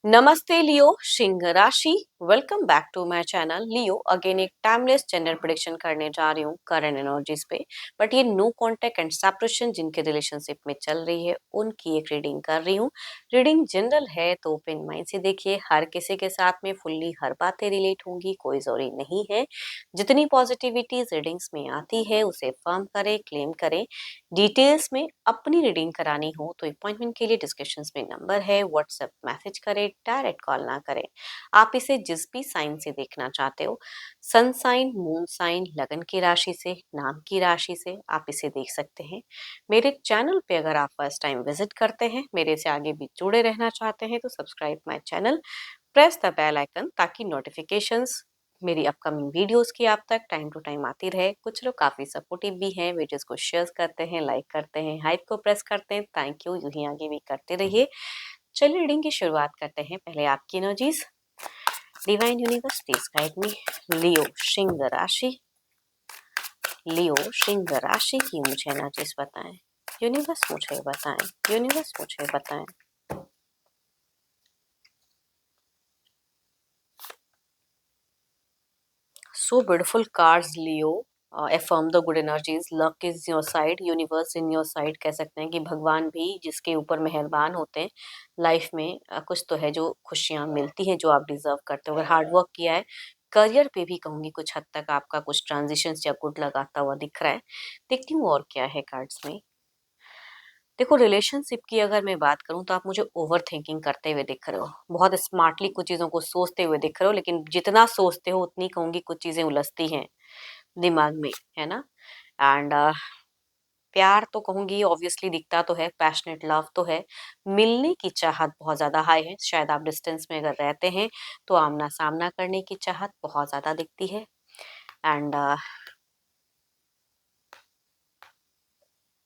नमस्ते लियो सिंह राशि। Welcome back to my channel Leo. Again एक टाइमलेस जेंडर प्रेडिक्शन करने जा रही हूँ करंट एनर्जीज पे। बट ये नो कांटेक्ट एंड सेपरेशन जिनके रिलेशनशिप में चल रही है उनकी एक रीडिंग कर रही हूँ। रीडिंग जनरल है तो ओपन माइंड से देखिए। हर किसी के साथ में फुल्ली हर बातें रिलेट होंगी, कोई जरूरी नहीं है। जितनी पॉजिटिविटी रीडिंग्स में आती है उसे फर्म करें, क्लेम करें। डिटेल्स में अपनी रीडिंग करानी हो तो अपॉइंटमेंट के लिए डिस्क्रिप्शन में नंबर है, व्हाट्सएप मैसेज करें, डायरेक्ट कॉल ना करें। आप इसे जिस भी साइन से देखना चाहते हो, सन साइन, मून साइन, लगन की राशि से, नाम की राशि से आप इसे देख सकते हैं। मेरे चैनल पे अगर आप फर्स्ट टाइम विजिट करते हैं, मेरे से आगे भी जुड़े रहना चाहते हैं तो subscribe my channel, press the bell icon ताकि नोटिफिकेशंस मेरी अपकमिंग वीडियोस की आप तक टाइम टू टाइम आती रहे। कुछ लोग काफी सपोर्टिव भी हैं, वीडियोस को शेयर करते हैं, लाइक करते हैं, हाइप को प्रेस करते हैं। थैंक यू, यूं ही आगे भी करते रहिए। चलिए रीडिंग की शुरुआत करते हैं। पहले आपकी energies. Divine universe please guide me. Leo Singh राशि। लियो सिंह राशि की मुझे एनर्जीज बताएं। यूनिवर्स मुझे बताएं, यूनिवर्स मुझे बताएं। So beautiful cards, Leo. Affirm the good energies. Luck is your side. Universe in your side. कह सकते हैं कि भगवान भी जिसके ऊपर मेहरबान होते हैं लाइफ में कुछ तो है जो खुशियां मिलती हैं जो आप डिजर्व करते हो अगर हार्ड वर्क किया है। करियर पे भी कहूंगी कुछ हद तक आपका कुछ ट्रांजिशन या गुड लगाता हुआ दिख रहा है। देखती हूँ और क्या है कार्ड्स में। देखो, रिलेशनशिप की अगर मैं बात करूं तो आप मुझे ओवर थिंकिंग करते हुए दिख रहे हो। बहुत स्मार्टली कुछ चीजों को सोचते हुए दिख रहे हो, लेकिन जितना सोचते हो उतनी कहूंगी कुछ चीजें उलझती हैं दिमाग में, है ना। एंड प्यार तो कहूंगी ऑब्वियसली दिखता तो है, पैशनेट लव तो है। मिलने की चाहत बहुत ज्यादा हाई है। शायद आप डिस्टेंस में अगर रहते हैं तो आमना सामना करने की चाहत बहुत ज्यादा दिखती है। एंड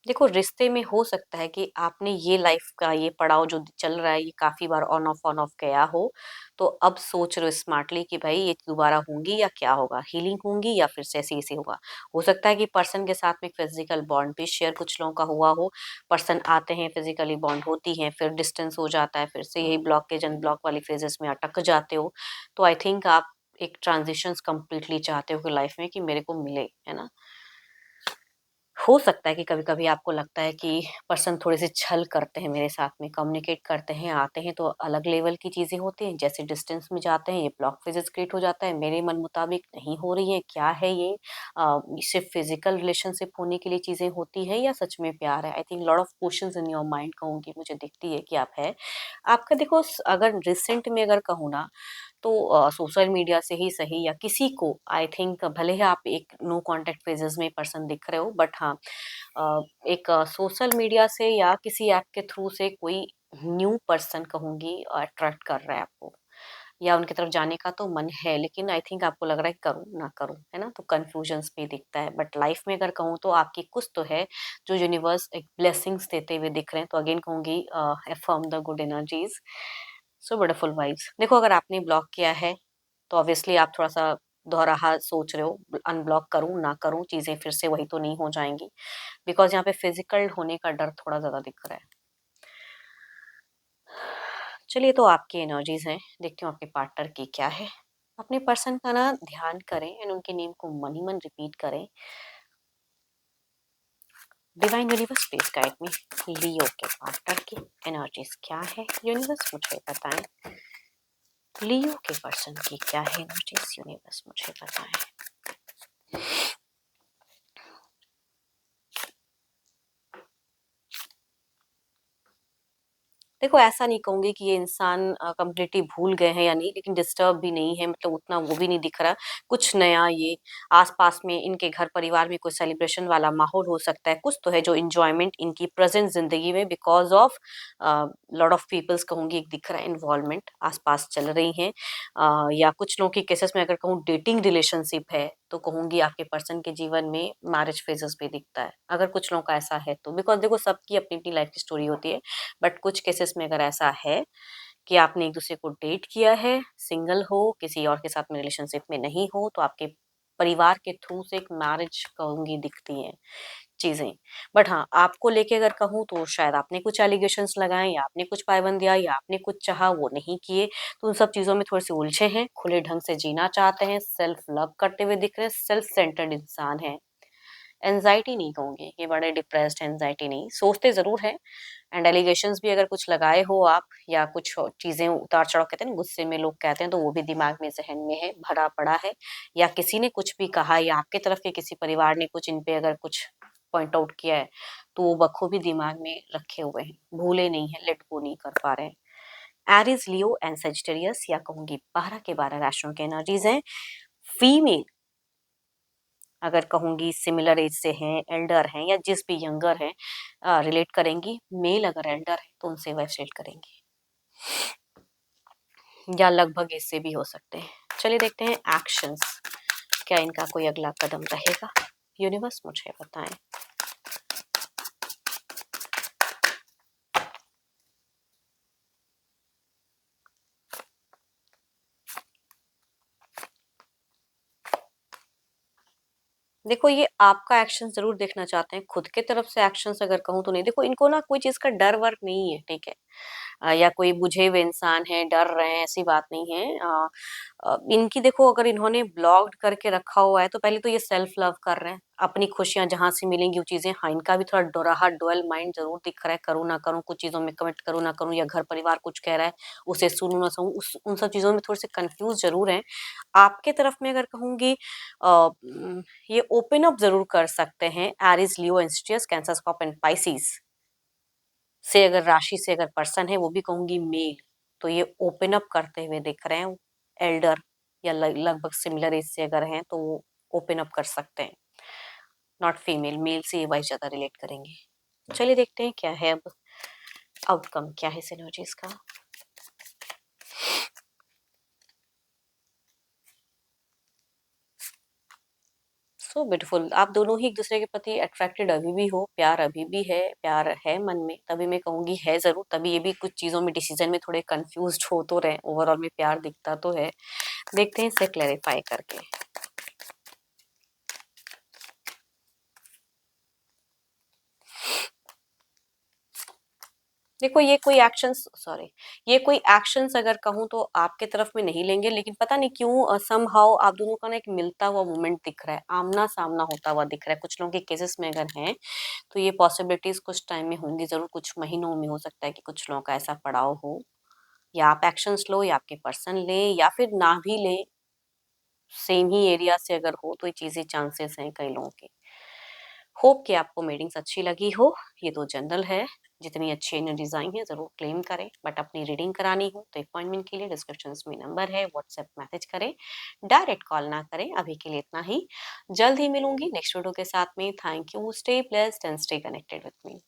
देखो, रिश्ते में हो सकता है कि आपने ये लाइफ का ये पड़ाव जो चल रहा है ये काफी बार ऑन ऑफ गया हो। तो अब सोच रहे हो स्मार्टली कि भाई ये दोबारा होंगी या क्या होगा, हीलिंग होंगी या फिर से ऐसे ऐसे होगा। हो सकता है कि पर्सन के साथ में फिजिकल बॉन्ड भी शेयर कुछ लोगों का हुआ हो। पर्सन आते हैं, फिजिकली बॉन्ड होती है, फिर डिस्टेंस हो जाता है, फिर से यही ब्लॉकेज अनब्लॉक वाली फेजेस में अटक जाते हो। तो आई थिंक आप एक ट्रांजिशन कंप्लीटली चाहते हो कि लाइफ में कि मेरे को मिले, है ना। हो सकता है कि कभी-कभी आपको लगता है कि पर्सन थोड़े-से छल करते हैं मेरे साथ में, कम्युनिकेट करते हैं, आते हैं तो अलग लेवल की चीज़ें होती हैं, जैसे डिस्टेंस में जाते हैं ये ब्लॉक फेजेस क्रिएट हो जाता है, मेरे मन मुताबिक नहीं हो रही है, क्या है ये? सिर्फ़ फिज़िकल रिलेशनशिप होने के लिए चीज़ें होती हैं या सच में प्यार है? I think lot of questions in your mind कहूँगी, मुझे दिखती है कि आप है। आपका देखो अगर रिसेंट में अगर कहूँ ना तो सोशल मीडिया से ही सही या किसी को आई थिंक भले ही आप एक नो कांटेक्ट फेजेस में पर्सन दिख रहे हो, बट हाँ एक सोशल मीडिया से या किसी ऐप के थ्रू से कोई न्यू पर्सन कहूंगी अट्रैक्ट कर रहा है आपको, या उनकी तरफ जाने का तो मन है, लेकिन आई थिंक आपको लग रहा है करूँ ना करूँ, है ना। तो कंफ्यूजन्स भी दिखता है, बट लाइफ में अगर कहूँ तो आपकी कुछ तो है जो यूनिवर्स एक ब्लेसिंग्स देते हुए दिख रहे हैं। तो अगेन कहूंगी affirm the good energies. So beautiful vibes. देखो, अगर आपने ब्लॉक किया है तो ऑब्वियसली आप थोड़ा-सा दोहराहा सोच रहे हो, अनब्लॉक करूँ, ना करूँ, चीज़ें फिर से वही तो नहीं हो जाएँगी। बिकॉज़ यहाँ पे फिज़िकल होने का डर थोड़ा ज़्यादा दिख रहा है। चलिए, तो आपकी एनर्जीज़ हैं, देखती हूँ आपके पार्टनर की क्या है। अपने पर्सन का ना ध्यान करें एंड उनके नेम को मन ही मन रिपीट करें। Divine universe please guide me. Leo के पार्टनर की एनर्जीज़ क्या है? यूनिवर्स मुझे बताएँ। लियो के पर्सन की क्या है एनर्जीज़? यूनिवर्स मुझे बताएँ। देखो, ऐसा नहीं कहूँगी कि ये इंसान कंप्लीटली भूल गए हैं या नहीं, लेकिन डिस्टर्ब भी नहीं है, मतलब उतना वो भी नहीं दिख रहा। कुछ नया ये आस-पास में इनके घर परिवार में कोई सेलिब्रेशन वाला माहौल हो सकता है। कुछ तो है जो एन्जॉयमेंट इनकी प्रेज़ेंट ज़िंदगी में because of lot of peoples कहूँगी एक दिख रहा है इन्वॉल्वमेंट आस-पास चल रही हैं। या कुछ लोगों के केसेस में अगर कहूँ डेटिंग रिलेशनशिप है, तो कहूँगी आपके पर्सन के जीवन में मैरिज फेजेस भी दिखता है। अगर कुछ लोगों का ऐसा है तो, बिकॉज़ देखो सबकी अपनी-अपनी लाइफ़ की स्टोरी होती है। बट कुछ केसेस में अगर ऐसा है कि आपने एक-दूसरे को डेट किया है, सिंगल हो, किसी और के साथ में रिलेशनशिप में नहीं हो, तो आपके परिवार के थ्रू से एक मैरिज कहूँगी दिखती है। चीज़ें। बट हाँ, आपको लेके अगर कहूँ तो शायद आपने कुछ एलिगेशंस लगाए या आपने कुछ पाबंदियाँ या आपने कुछ चाहा वो नहीं किए, तो उन सब चीज़ों में थोड़े-से उलझे हैं, खुले ढंग से जीना चाहते हैं, सेल्फ लव करते हुए दिख रहे हैं, सेल्फ सेंटर्ड इंसान हैं। एंग्ज़ायटी नहीं कहूँगी, ये बड़े डिप्रेस्ड एंग्ज़ायटी नहीं, सोचते ज़रूर हैं एंड एलिगेशंस भी अगर कुछ लगाए हो आप या कुछ चीज़ें उतार-चढ़ाव कहते हैं ना गुस्से में लोग कहते हैं तो वो भी दिमाग में, ज़हन में है, भरा पड़ा है या किसी ने कुछ भी कहा या आपके तरफ के किसी परिवार ने कुछ इन पे अगर कुछ पॉइंट आउट किया है, तो वो बखूबी दिमाग में रखे हुए हैं, भूले नहीं हैं, लेट गो नहीं कर पा रहे हैं। एरीज़, लियो एंड सेजिटेरियस या कहूँगी 12 के 12 राशियों की एनर्जीज़ हैं। फीमेल अगर कहूँगी सिमिलर एज से हैं, एल्डर हैं या जिस भी यंगर हैं रिलेट करेंगी। मेल अगर एल्डर है तो उनसे वाइफ रिलेट करेंगी या लगभग इससे भी हो सकते हैं। चलिए देखते हैं एक्शंस, क्या इनका कोई अगला कदम रहेगा? यूनिवर्स मुझे बताएं। देखो ये आपका एक्शन ज़रूर देखना चाहते हैं, खुद के तरफ से एक्शंस अगर कहूँ तो नहीं। देखो इनको ना कोई चीज़ का डर-वर नहीं है, ठीक है? या कोई बुझे हुए इंसान हैं, डर रहे हैं, ऐसी बात नहीं है। इनकी देखो अगर इन्होंने ब्लॉक्ड करके रखा हुआ है, तो पहले तो ये सेल्फ लव कर रहे हैं। अपनी खुशियाँ जहाँ से मिलेंगी वो चीज़ें हाँ, इनका भी थोड़ा डोराहा डुअल माइंड ज़रूर दिख रहा है, करूँ ना करूँ, कुछ चीज़ों में कमिट करूँ ना करूँ या घर-परिवार कुछ कह रहा है, उसे सुनूँ ना सुनूँ, उस उन सब चीज़ों में थोड़े-से कन्फ्यूज़ ज़रूर हैं। आपके तरफ में अगर कहूँगी ये ओपन अप ज़रूर कर सकते हैं। एरीज़, लियो, एस्ट्रियस, कैंसर, स्कॉर्पियो एंड पाइसेस से अगर राशि से अगर पर्सन है वो भी कहूँगी मेल, तो ये ओपन अप करते हुए दिख रहे हैं। एल्डर या लगभग सिमिलर एज से अगर हैं तो वो ओपन अप कर सकते हैं। नॉट फीमेल, मेल से ये वाइफ ज़्यादा रिलेट करेंगे। चलिए देखते हैं क्या है अब आउटकम क्या है सिनर्जीज़ का। सो ब्यूटीफुल, आप दोनों ही एक दूसरे के प्रति अट्रैक्टेड अभी भी हो, प्यार अभी भी है, प्यार है मन में, तभी मैं कहूँगी है ज़रूर, तभी ये भी कुछ चीज़ों में डिसीज़न में थोड़े कन्फ्यूज़्ड हो तो रहे हैं, ओवरऑल में प्यार दिखता तो है। देखते हैं इसे क्लैरिफाई करके। देखो ये कोई एक्शंस सॉरी ये कोई एक्शंस अगर कहूँ तो आपके तरफ में नहीं लेंगे, लेकिन पता नहीं क्यों समहाउ आप दोनों का ना एक मिलता हुआ मोमेंट दिख रहा है, आमना-सामना होता हुआ दिख रहा है। कुछ लोगों के केसेस में अगर हैं, तो ये पॉसिबिलिटीज़ कुछ टाइम में होंगी ज़रूर, कुछ महीनों में हो सकता है कि कुछ लोगों का ऐसा पड़ाव हो, या आप एक्शंस लो या आपके पर्सन ले या फिर ना भी लें, सेम ही एरिया से अगर हो तो ये चीज़ें चांसेस हैं कई लोगों के। होप कि आपको रीडिंग्स अच्छी लगी हो। ये तो जनरल है, जितनी अच्छी एनर्जीज़ आई हैं ज़रूर क्लेम करें, बट अपनी रीडिंग करानी हो तो अपॉइंटमेंट के लिए डिस्क्रिप्शंस में नंबर है, व्हाट्सएप मैसेज करें, डायरेक्ट कॉल ना करें। अभी के लिए इतना ही, जल्द ही मिलूंगी नेक्स्ट वीडियो के साथ में। Thank you, stay blessed and stay connected with me.